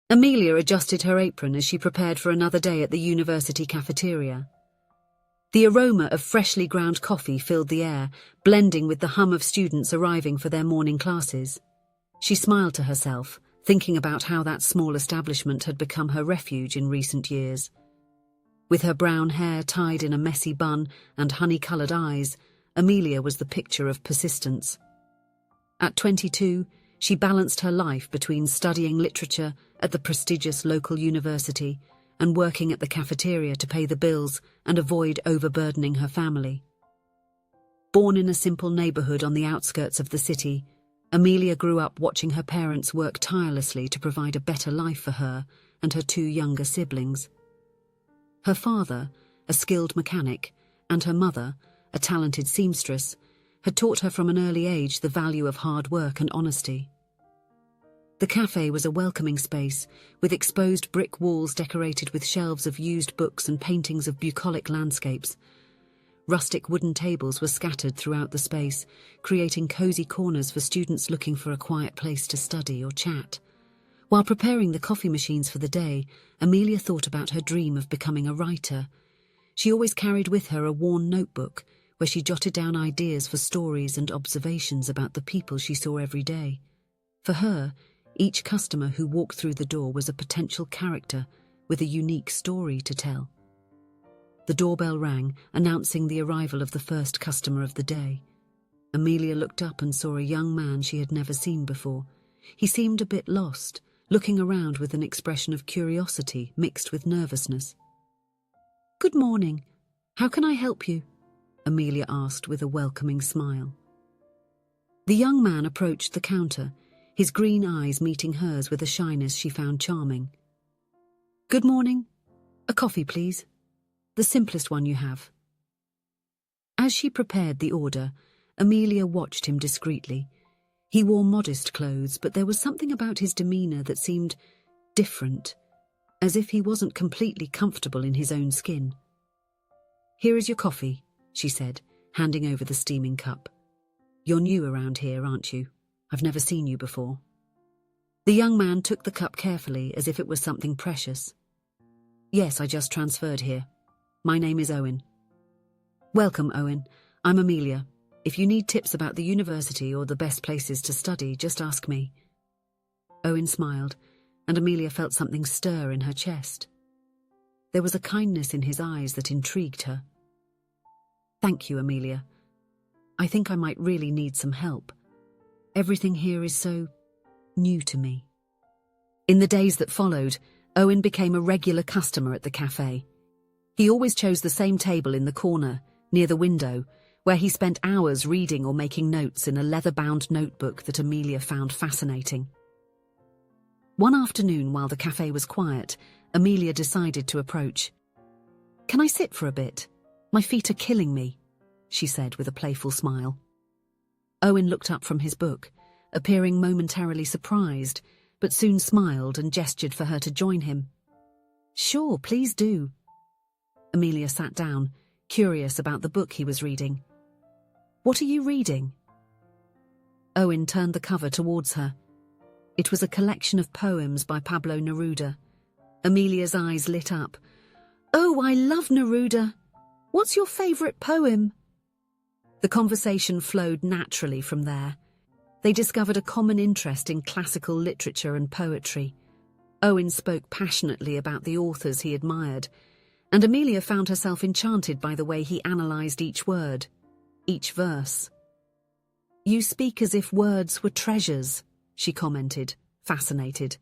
Amelia adjusted her apron as she prepared for another day at the university cafeteria. The aroma of freshly ground coffee filled the air, blending with the hum of students arriving for their morning classes. She smiled to herself, thinking about how that small establishment had become her refuge in recent years. With her brown hair tied in a messy bun and honey-coloured eyes, Amelia was the picture of persistence. At 22, she balanced her life between studying literature at the prestigious local university and working at the cafeteria to pay the bills and avoid overburdening her family. Born in a simple neighbourhood on the outskirts of the city, Amelia grew up watching her parents work tirelessly to provide a better life for her and her two younger siblings. Her father, a skilled mechanic, and her mother, a talented seamstress, had taught her from an early age the value of hard work and honesty. The cafe was a welcoming space, with exposed brick walls decorated with shelves of used books and paintings of bucolic landscapes. Rustic wooden tables were scattered throughout the space, creating cosy corners for students looking for a quiet place to study or chat. While preparing the coffee machines for the day, Amelia thought about her dream of becoming a writer. She always carried with her a worn notebook, where she jotted down ideas for stories and observations about the people she saw every day. For her, each customer who walked through the door was a potential character with a unique story to tell. The doorbell rang, announcing the arrival of the first customer of the day. Amelia looked up and saw a young man she had never seen before. He seemed a bit lost, looking around with an expression of curiosity mixed with nervousness. "Good morning. How can I help you?" Amelia asked with a welcoming smile. The young man approached the counter, his green eyes meeting hers with a shyness she found charming. "Good morning. A coffee, please. The simplest one you have." As she prepared the order, Amelia watched him discreetly. He wore modest clothes, but there was something about his demeanour that seemed different, as if he wasn't completely comfortable in his own skin. "Here is your coffee," she said, handing over the steaming cup. "You're new around here, aren't you? I've never seen you before." The young man took the cup carefully, as if it was something precious. "Yes, I just transferred here. My name is Owen." "Welcome, Owen. I'm Amelia. If you need tips about the university or the best places to study, just ask me." Owen smiled, and Amelia felt something stir in her chest. There was a kindness in his eyes that intrigued her. "Thank you, Amelia. I think I might really need some help. Everything here is so new to me." In the days that followed, Owen became a regular customer at the cafe. He always chose the same table in the corner, near the window, where he spent hours reading or making notes in a leather-bound notebook that Amelia found fascinating. One afternoon, while the cafe was quiet, Amelia decided to approach. "Can I sit for a bit? My feet are killing me," she said with a playful smile. Owen looked up from his book, appearing momentarily surprised, but soon smiled and gestured for her to join him. "Sure, please do." Amelia sat down, curious about the book he was reading. "What are you reading?" Owen turned the cover towards her. It was a collection of poems by Pablo Neruda. Amelia's eyes lit up. "Oh, I love Neruda. What's your favourite poem?" The conversation flowed naturally from there. They discovered a common interest in classical literature and poetry. Owen spoke passionately about the authors he admired, and Amelia found herself enchanted by the way he analysed each word, each verse. "You speak as if words were treasures," she commented, fascinated.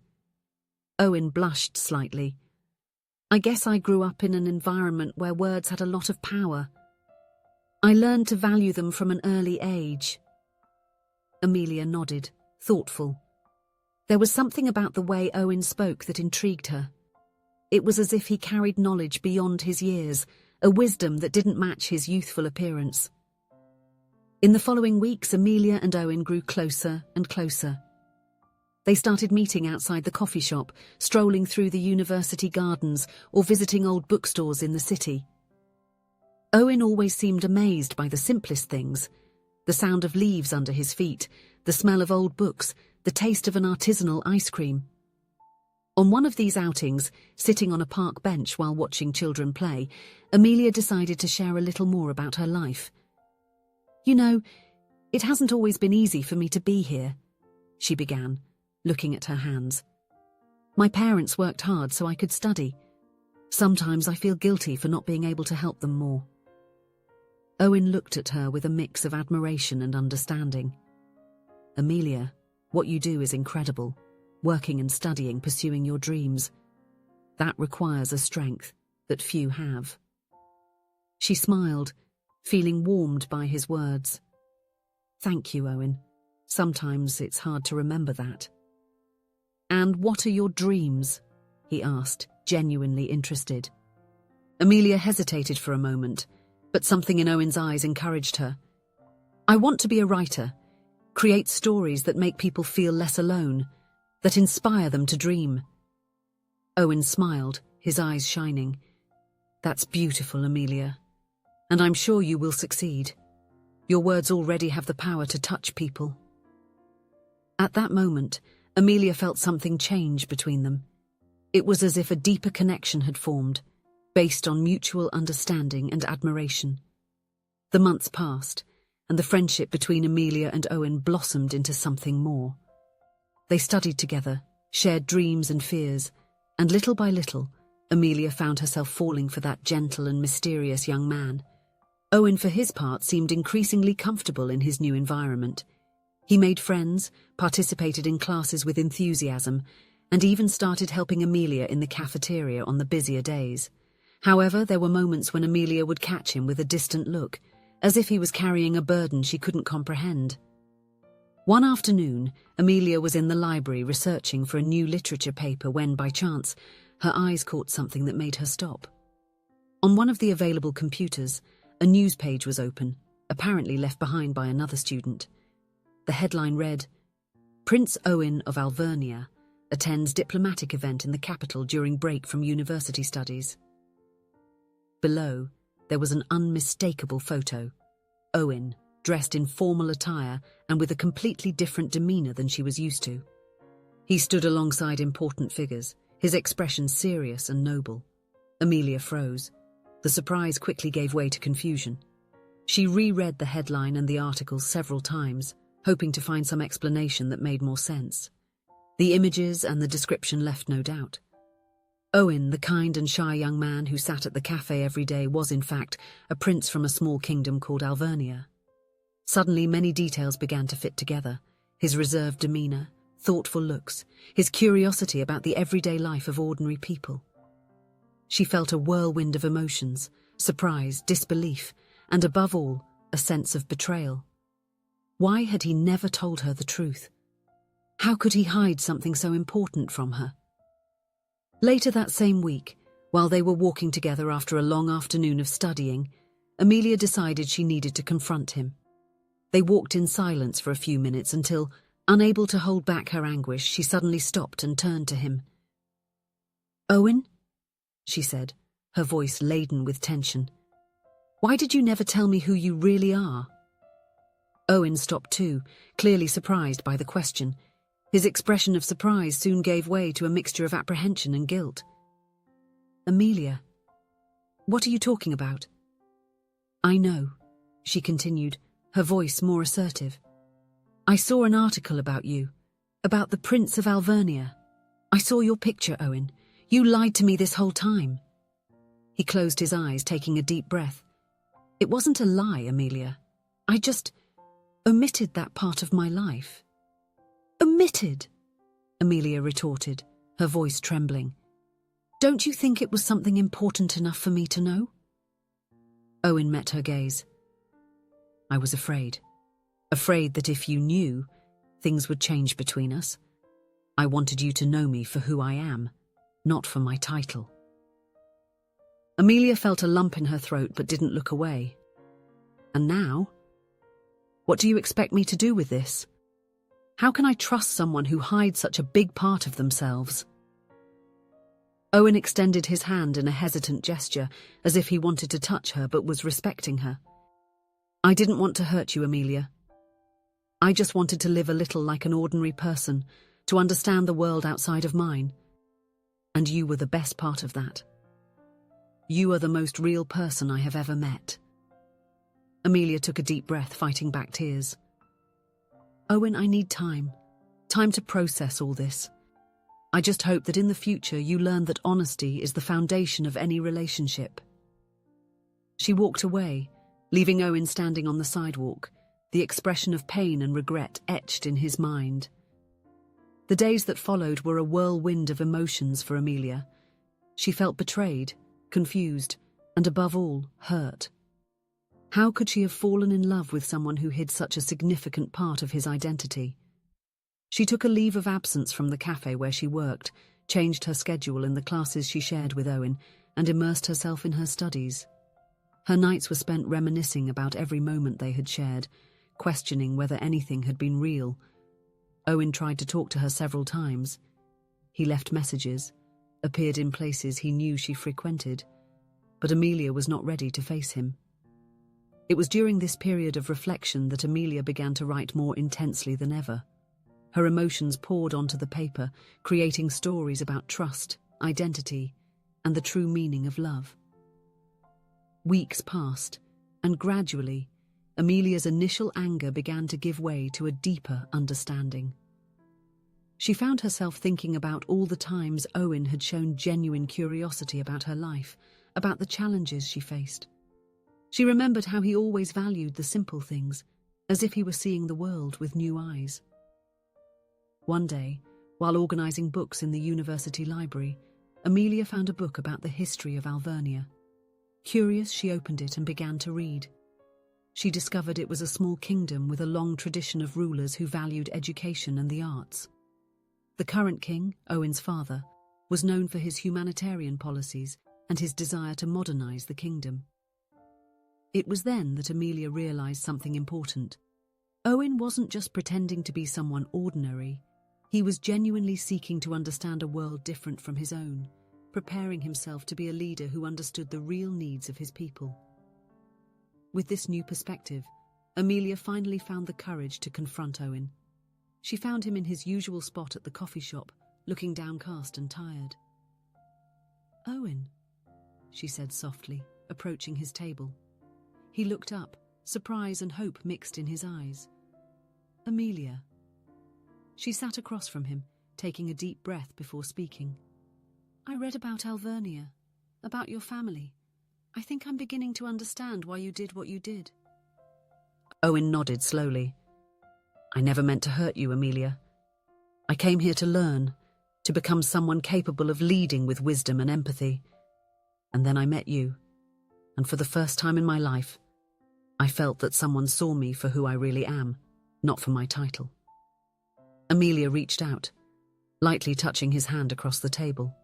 Owen blushed slightly. "I guess I grew up in an environment where words had a lot of power. I learned to value them from an early age." Amelia nodded, thoughtful. There was something about the way Owen spoke that intrigued her. It was as if he carried knowledge beyond his years, a wisdom that didn't match his youthful appearance. In the following weeks, Amelia and Owen grew closer and closer. They started meeting outside the coffee shop, strolling through the university gardens, or visiting old bookstores in the city. Owen always seemed amazed by the simplest things: the sound of leaves under his feet, the smell of old books, the taste of an artisanal ice cream. On one of these outings, sitting on a park bench while watching children play, Amelia decided to share a little more about her life. "You know, it hasn't always been easy for me to be here," she began, looking at her hands. "My parents worked hard so I could study. Sometimes I feel guilty for not being able to help them more." Owen looked at her with a mix of admiration and understanding. "Amelia, what you do is incredible. Working and studying, pursuing your dreams. That requires a strength that few have." She smiled, feeling warmed by his words. "Thank you, Owen. Sometimes it's hard to remember that." "And what are your dreams?" he asked, genuinely interested. Amelia hesitated for a moment, but something in Owen's eyes encouraged her. "I want to be a writer, create stories that make people feel less alone, that inspire them to dream." Owen smiled, his eyes shining. "That's beautiful, Amelia. And I'm sure you will succeed. Your words already have the power to touch people." At that moment, Amelia felt something change between them. It was as if a deeper connection had formed, based on mutual understanding and admiration. The months passed, and the friendship between Amelia and Owen blossomed into something more. They studied together, shared dreams and fears, and little by little, Amelia found herself falling for that gentle and mysterious young man. Owen, for his part, seemed increasingly comfortable in his new environment. He made friends, participated in classes with enthusiasm, and even started helping Amelia in the cafeteria on the busier days. However, there were moments when Amelia would catch him with a distant look, as if he was carrying a burden she couldn't comprehend. One afternoon, Amelia was in the library researching for a new literature paper when, by chance, her eyes caught something that made her stop. On one of the available computers, a news page was open, apparently left behind by another student. The headline read, "Prince Owen of Alvernia attends diplomatic event in the capital during break from university studies." Below, there was an unmistakable photo. Owen, dressed in formal attire and with a completely different demeanour than she was used to. He stood alongside important figures, his expression serious and noble. Amelia froze. The surprise quickly gave way to confusion. She reread the headline and the article several times, hoping to find some explanation that made more sense. The images and the description left no doubt. Owen, the kind and shy young man who sat at the cafe every day, was in fact a prince from a small kingdom called Alvernia. Suddenly many details began to fit together. His reserved demeanour, thoughtful looks, his curiosity about the everyday life of ordinary people. She felt a whirlwind of emotions, surprise, disbelief, and above all, a sense of betrayal. Why had he never told her the truth? How could he hide something so important from her? Later that same week, while they were walking together after a long afternoon of studying, Amelia decided she needed to confront him. They walked in silence for a few minutes until, unable to hold back her anguish, she suddenly stopped and turned to him. "Owen?" she said, her voice laden with tension. "Why did you never tell me who you really are?" Owen stopped too, clearly surprised by the question. His expression of surprise soon gave way to a mixture of apprehension and guilt. "Amelia, what are you talking about?" "I know," she continued, her voice more assertive. "I saw an article about you, about the Prince of Alvernia. I saw your picture, Owen. You lied to me this whole time." He closed his eyes, taking a deep breath. "It wasn't a lie, Amelia. I just omitted that part of my life." "Omitted?" Amelia retorted, her voice trembling. "Don't you think it was something important enough for me to know?" Owen met her gaze. "I was afraid. Afraid that if you knew, things would change between us. I wanted you to know me for who I am, not for my title." Amelia felt a lump in her throat but didn't look away. "And now? What do you expect me to do with this? How can I trust someone who hides such a big part of themselves?" Owen extended his hand in a hesitant gesture, as if he wanted to touch her but was respecting her. "I didn't want to hurt you, Amelia. I just wanted to live a little like an ordinary person, to understand the world outside of mine. And you were the best part of that. You are the most real person I have ever met." Amelia took a deep breath, fighting back tears. "Owen, I need time. Time to process all this. I just hope that in the future you learn that honesty is the foundation of any relationship." She walked away, leaving Owen standing on the sidewalk, the expression of pain and regret etched in his mind. The days that followed were a whirlwind of emotions for Amelia. She felt betrayed, confused, and above all, hurt. How could she have fallen in love with someone who hid such a significant part of his identity? She took a leave of absence from the cafe where she worked, changed her schedule in the classes she shared with Owen, and immersed herself in her studies. Her nights were spent reminiscing about every moment they had shared, questioning whether anything had been real. Owen tried to talk to her several times. He left messages, appeared in places he knew she frequented, but Amelia was not ready to face him. It was during this period of reflection that Amelia began to write more intensely than ever. Her emotions poured onto the paper, creating stories about trust, identity, and the true meaning of love. Weeks passed, and gradually, Amelia's initial anger began to give way to a deeper understanding. She found herself thinking about all the times Owen had shown genuine curiosity about her life, about the challenges she faced. She remembered how he always valued the simple things, as if he were seeing the world with new eyes. One day, while organising books in the university library, Amelia found a book about the history of Alvernia. Curious, she opened it and began to read. She discovered it was a small kingdom with a long tradition of rulers who valued education and the arts. The current king, Owen's father, was known for his humanitarian policies and his desire to modernise the kingdom. It was then that Amelia realised something important. Owen wasn't just pretending to be someone ordinary. He was genuinely seeking to understand a world different from his own, preparing himself to be a leader who understood the real needs of his people. With this new perspective, Amelia finally found the courage to confront Owen. She found him in his usual spot at the coffee shop, looking downcast and tired. "Owen," she said softly, approaching his table. He looked up, surprise and hope mixed in his eyes. "Amelia." She sat across from him, taking a deep breath before speaking. "I read about Alvernia, about your family. I think I'm beginning to understand why you did what you did." Owen nodded slowly. "I never meant to hurt you, Amelia. I came here to learn, to become someone capable of leading with wisdom and empathy. And then I met you, and for the first time in my life, I felt that someone saw me for who I really am, not for my title." Amelia reached out, lightly touching his hand across the table.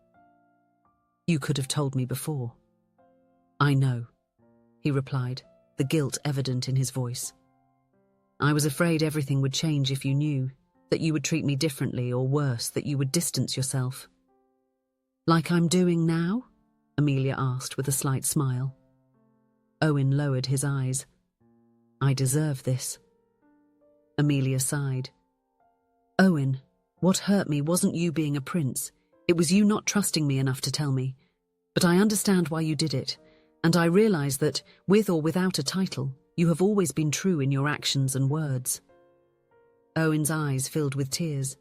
"You could have told me before." "I know," he replied, the guilt evident in his voice. "I was afraid everything would change if you knew, that you would treat me differently or worse, that you would distance yourself." "Like I'm doing now?" Amelia asked with a slight smile. Owen lowered his eyes. "I deserve this." Amelia sighed. "Owen, what hurt me wasn't you being a prince. It was you not trusting me enough to tell me. But I understand why you did it, and I realise that, with or without a title, you have always been true in your actions and words." Owen's eyes filled with tears.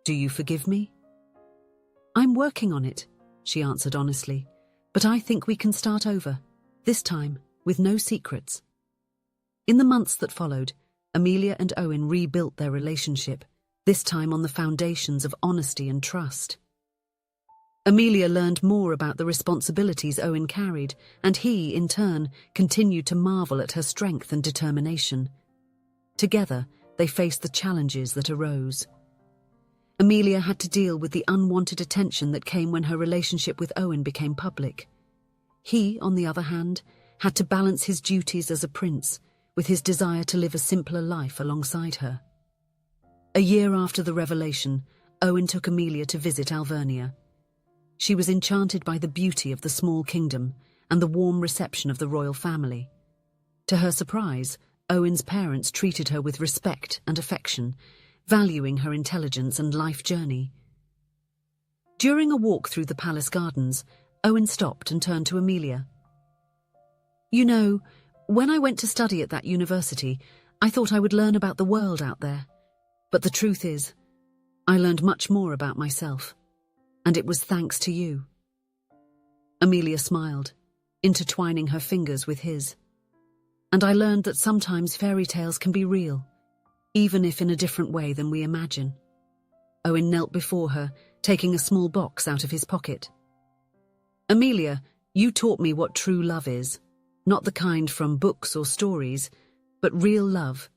"Do you forgive me?" "I'm working on it," she answered honestly. "But I think we can start over, this time with no secrets." In the months that followed, Amelia and Owen rebuilt their relationship, this time on the foundations of honesty and trust. Amelia learned more about the responsibilities Owen carried, and he, in turn, continued to marvel at her strength and determination. Together, they faced the challenges that arose. Amelia had to deal with the unwanted attention that came when her relationship with Owen became public. He, on the other hand, had to balance his duties as a prince with his desire to live a simpler life alongside her. A year after the revelation, Owen took Amelia to visit Alvernia. She was enchanted by the beauty of the small kingdom and the warm reception of the royal family. To her surprise, Owen's parents treated her with respect and affection, valuing her intelligence and life journey. During a walk through the palace gardens, Owen stopped and turned to Amelia. "You know, when I went to study at that university, I thought I would learn about the world out there. But the truth is, I learned much more about myself. And it was thanks to you." Amelia smiled, intertwining her fingers with his. "And I learned that sometimes fairy tales can be real, even if in a different way than we imagine." Owen knelt before her, taking a small box out of his pocket. "Amelia, you taught me what true love is, not the kind from books or stories, but real love,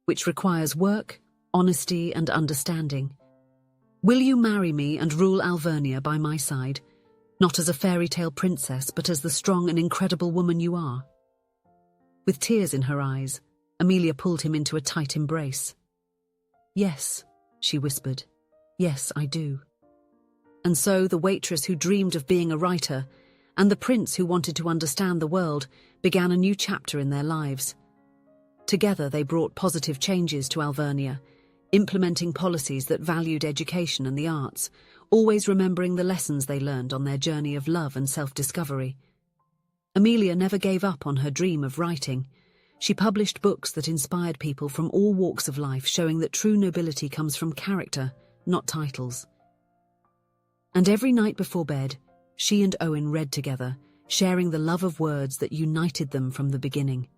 which requires work, honesty, and understanding. Will you marry me and rule Alvernia by my side, not as a fairy tale princess, but as the strong and incredible woman you are?" With tears in her eyes, Amelia pulled him into a tight embrace. "Yes," she whispered. "Yes, I do." And so the waitress who dreamed of being a writer and the prince who wanted to understand the world began a new chapter in their lives. Together they brought positive changes to Alvernia, implementing policies that valued education and the arts, always remembering the lessons they learned on their journey of love and self-discovery. Amelia never gave up on her dream of writing. She published books that inspired people from all walks of life, showing that true nobility comes from character, not titles. And every night before bed, she and Owen read together, sharing the love of words that united them from the beginning.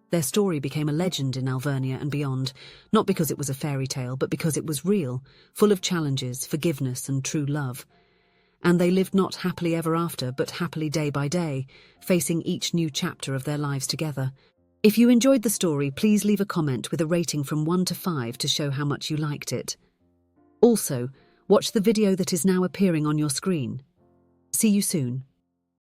Their story became a legend in Alvernia and beyond, not because it was a fairy tale, but because it was real, full of challenges, forgiveness, and true love. And they lived not happily ever after, but happily day by day, facing each new chapter of their lives together. If you enjoyed the story, please leave a comment with a rating from 1 to 5 to show how much you liked it. Also, watch the video that is now appearing on your screen. See you soon.